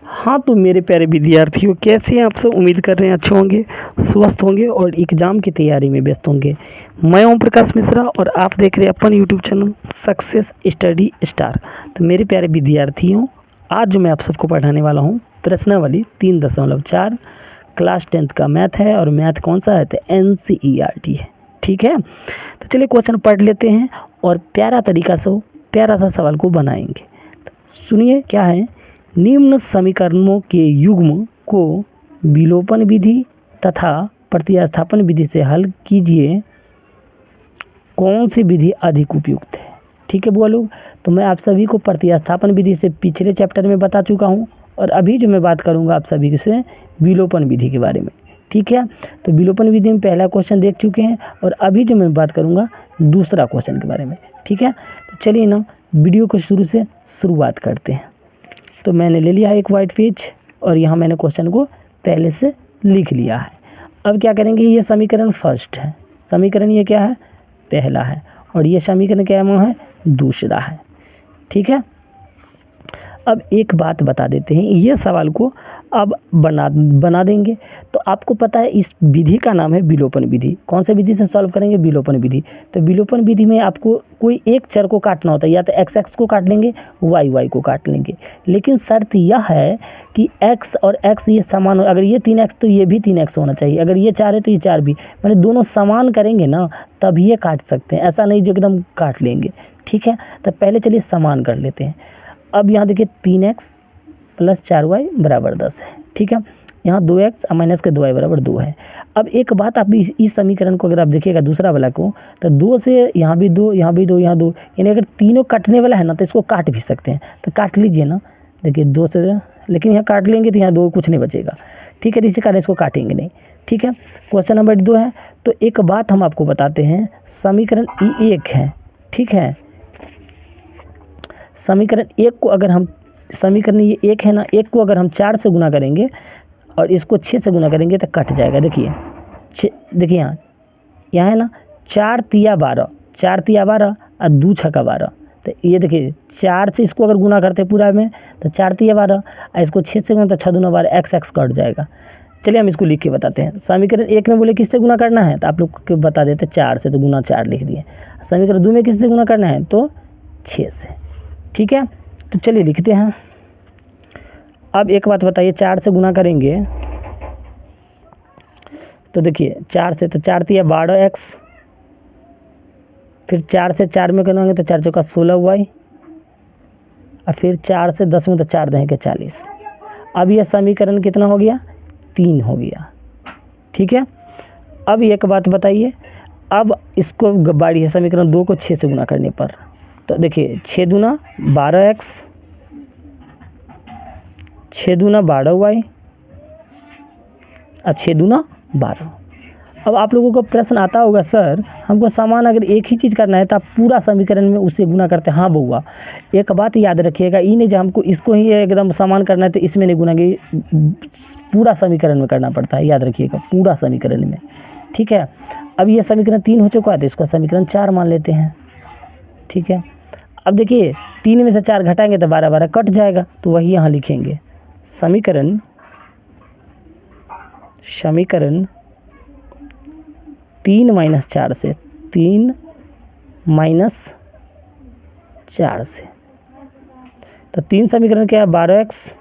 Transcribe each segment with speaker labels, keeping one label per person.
Speaker 1: हाँ, तो मेरे प्यारे विद्यार्थियों, कैसे हैं आप सब? उम्मीद कर रहे हैं अच्छे होंगे, स्वस्थ होंगे और एग्ज़ाम की तैयारी में व्यस्त होंगे। मैं ओम प्रकाश मिश्रा और आप देख रहे हैं अपन YouTube channel success study star. तो मेरे प्यारे विद्यार्थियों, आज जो मैं आप सबको पढ़ाने वाला हूँ प्रश्नावली 3.4 क्लास 10th का मैथ है। और मैथ कौन सा है? तो NCERT है। ठीक है, तो चलिए क्वेश्चन पढ़ लेते हैं और प्यारा सा सवाल को बनाएंगे। सुनिए क्या है। निम्न समीकरणों के युग्म को विलोपन विधि तथा प्रतिस्थापन विधि से हल कीजिए, कौन सी विधि अधिक उपयुक्त है? ठीक है बुआ लोग, तो मैं आप सभी को प्रतिस्थापन विधि से पिछले चैप्टर में बता चुका हूँ और अभी जो मैं बात करूँगा आप सभी से विलोपन विधि के बारे में। ठीक है, तो विलोपन विधि में पहला क्वेश्चन देख चुके हैं और अभी जो मैं बात करूँगा दूसरा क्वेश्चन के बारे में। ठीक है, तो चलिए ना वीडियो को शुरुआत करते हैं। तो मैंने ले लिया है एक वाइट पेज और यहाँ मैंने क्वेश्चन को पहले से लिख लिया है। अब क्या करेंगे, ये समीकरण फर्स्ट है, समीकरण ये क्या है? पहला है, और ये समीकरण क्या है? दूसरा है। ठीक है, अब एक बात बता देते हैं, ये सवाल को अब बना देंगे। तो आपको पता है इस विधि का नाम है विलोपन विधि। कौन से विधि से सॉल्व करेंगे? विलोपन विधि। तो विलोपन विधि में आपको कोई एक चर को काटना होता है, या तो x को काट लेंगे, y को काट लेंगे। लेकिन शर्त यह है कि x और x ये समान हो। अगर ये 3x तो ये भी 3x होना चाहिए, अगर ये 4 है तो ये 4 भी, मैंने दोनों समान करेंगे ना तब ये काट सकते हैं, ऐसा नहीं जो एकदम काट लेंगे। ठीक है, तो पहले चलिए समान कर लेते हैं। अब यहाँ देखिए 3x + 4y = 10 है। ठीक है, यहाँ 2x माइनस के 2y = 2 है। अब एक बात आप इस समीकरण को अगर आप देखिएगा दूसरा वाला को, तो 2 से यहाँ भी 2, यहाँ भी 2, यहाँ 2, यानी अगर तीनों कटने वाला है ना तो इसको काट भी सकते हैं। तो काट लीजिए ना, देखिए 2 से, लेकिन यहाँ काट लेंगे तो यहाँ 2 कुछ नहीं बचेगा। ठीक है, इसी कारण इसको काटेंगे नहीं। ठीक है, क्वेश्चन नंबर 2 है। तो एक बात हम आपको बताते हैं, समीकरण E1 है। ठीक है, समीकरण 1 को अगर हम, समीकरण ये 1 है ना, 1 को अगर हम 4 से गुना करेंगे और इसको 6 से गुना करेंगे तो कट जाएगा। देखिए देखिए यहाँ है ना, 4 तिया 12, 4 तिया 12 और 2 छक्का 12। तो ये देखिए 4 से इसको अगर गुना करते पूरा में तो 4 तिया 12 और इसको 6 से गुना तो 6 दूना 12, x कट जाएगा। चलिए हम इसको लिख के बताते हैं। समीकरण 1 में बोले किससे गुना करना है, तो आप लोग को बता देते 4 से, तो गुना 4 लिख दिए। समीकरण 2 में किससे गुना करना है, तो 6 से। ठीक है, तो चलिए लिखते हैं। अब एक बात बताइए, 4 से गुना करेंगे तो देखिए 4 से, तो 4 तिया 12x, फिर 4 से 4 में करेंगे तो 4 चौका 16y, और फिर 4 से 10 में तो 4 देंगे 40। अब यह समीकरण कितना हो गया? 3 हो गया। ठीक है, अब एक बात बताइए, अब इसको बारी है समीकरण 2 को 6 से गुना करने पर। तो देखिए 6 दूना 12x, 6 दूना 12y और 6 दूना 12। अब आप लोगों को प्रश्न आता होगा, सर हमको समान अगर एक ही चीज़ करना है तो आप पूरा समीकरण में उससे गुना करते हैं। हाँ बउआ, एक बात याद रखिएगा, ये नहीं जो हमको इसको ही एकदम समान करना है तो इसमें नहीं गुनागे, पूरा समीकरण में करना पड़ता है, याद रखिएगा, पूरा समीकरण में। ठीक है, अब ये समीकरण 3 हो चुका है तो इसको समीकरण 4 मान लेते हैं। ठीक है, अब देखिए 3 में से 4 घटाएंगे तो 12 12 कट जाएगा, तो वही यहाँ लिखेंगे। समीकरण 3 - 4 से, 3 - 4 से, तो 3 समीकरण क्या है? 12x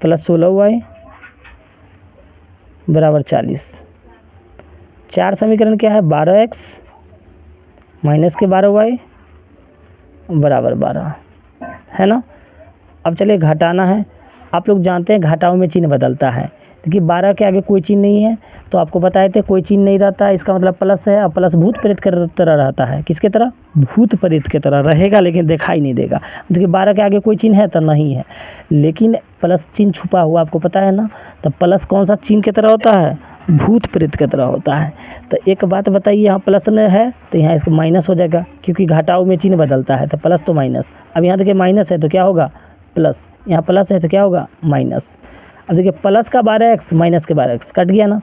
Speaker 1: + 16y = 40। 4 समीकरण क्या है? 12x - के 12y = 12, है ना। अब चलिए घटाना है। आप लोग जानते हैं घटाओं में चिन्ह बदलता है। देखिए 12 के आगे कोई चिन्ह नहीं है, तो आपको बताए थे कोई चिन्ह नहीं रहता है, इसका मतलब प्लस है। और प्लस भूत प्रेत की तरह रहता है। किसके तरह? भूत प्रेत की तरह रहेगा, लेकिन दिखाई नहीं देगा। देखिए 12 के आगे कोई चिन्ह है तो नहीं है, लेकिन प्लस चिन्ह छुपा हुआ आपको पता है ना। तो प्लस कौन सा चिन्ह की तरह होता है? भूत प्रेत की तरह होता है। तो एक बात बताइए, यहाँ प्लस न है तो यहाँ इसको माइनस हो जाएगा, क्योंकि घटाओं में चिन्ह बदलता है। तो प्लस तो माइनस, अब यहाँ देखिए माइनस है तो क्या होगा? प्लस, यहाँ प्लस है तो क्या होगा? माइनस। अब देखिए प्लस का 12x माइनस के 12x कट गया ना,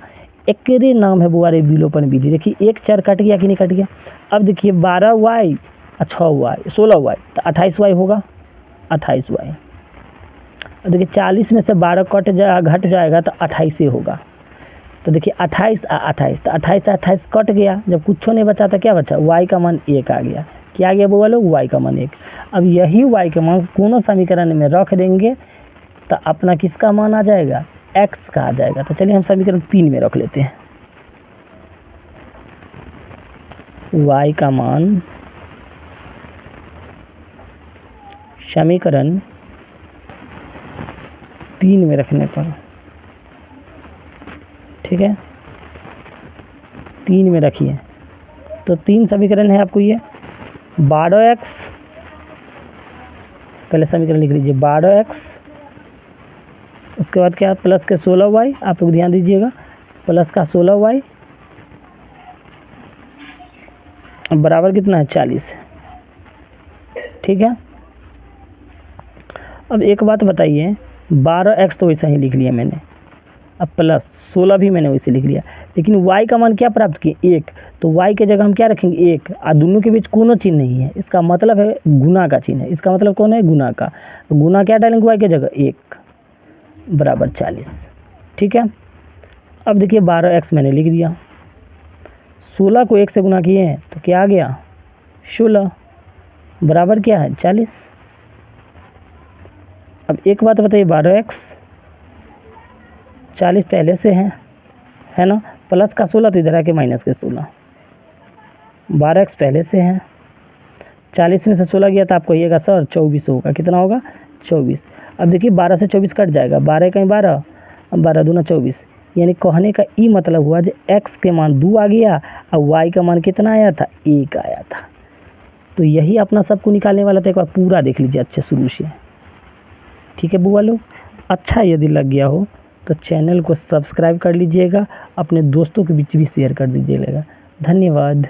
Speaker 1: एक नाम है बुआरे विलोपन विधि। देखिए एक चर कट गया कि नहीं कट गया। अब देखिए 12y और 6y 16y, तो 28y होगा, 28y। और देखिए 40 में से 12 घट जाएगा तो 28 ही होगा। तो देखिए 28 28 तो 28 से 28 कट गया, जब कुछ नहीं बचा था क्या बचा, y का मान 1 आ गया। क्या आ गया बुआ लोग, y का मान 1। अब यही y का मान दोनों समीकरण में रख देंगे तो अपना किसका मान आ जाएगा, x का आ जाएगा। तो चलिए हम समीकरण 3 में रख लेते हैं। y का मान समीकरण 3 में रखने पर, ठीक है, 3 में रखिए। तो 3 समीकरण है आपको ये 12x, पहले समीकरण लिख लीजिए 12x, उसके बाद क्या प्लस के 16y, आप लोग ध्यान दीजिएगा, प्लस का 16y बराबर कितना है 40, ठीक है। अब एक बात बताइए, 12x तो वैसा ही लिख लिया मैंने, अब प्लस 16 भी मैंने वैसे लिख लिया, लेकिन y का मान क्या प्राप्त किए 1, तो y के जगह हम क्या रखेंगे 1, और दोनों के बीच कोनो चिन्ह नहीं है, इसका मतलब है गुना का चिन्ह है। इसका मतलब कौन है, गुना का। गुना क्या डालेंगे y के जगह 1 बराबर 40, ठीक है। अब देखिए 12x मैंने लिख दिया, 16 को 1 से गुना किए हैं तो क्या आ गया 16 बराबर क्या है 40। अब एक बात बताइए 12x 40 पहले से है ना, प्लस का 16 तो इधर आके माइनस के 16, 12x पहले से है, 40 में से 16 गया तो आप कहिएगा सर 24 होगा, कितना होगा 24। अब देखिए 12 से 24 कट जाएगा, 12 कहीं 12, अब 12 दूना 24, यानी कहने का ये मतलब हुआ जो x के मान 2 आ गया और y का मान कितना आया था 1 आया था। तो यही अपना सबको निकालने वाला था, एक बार पूरा देख लीजिए अच्छे शुरू से, ठीक है बुआ लोग। अच्छा यदि लग गया हो तो चैनल को सब्सक्राइब कर लीजिएगा, अपने दोस्तों के बीच भी शेयर कर दीजिएगा। धन्यवाद।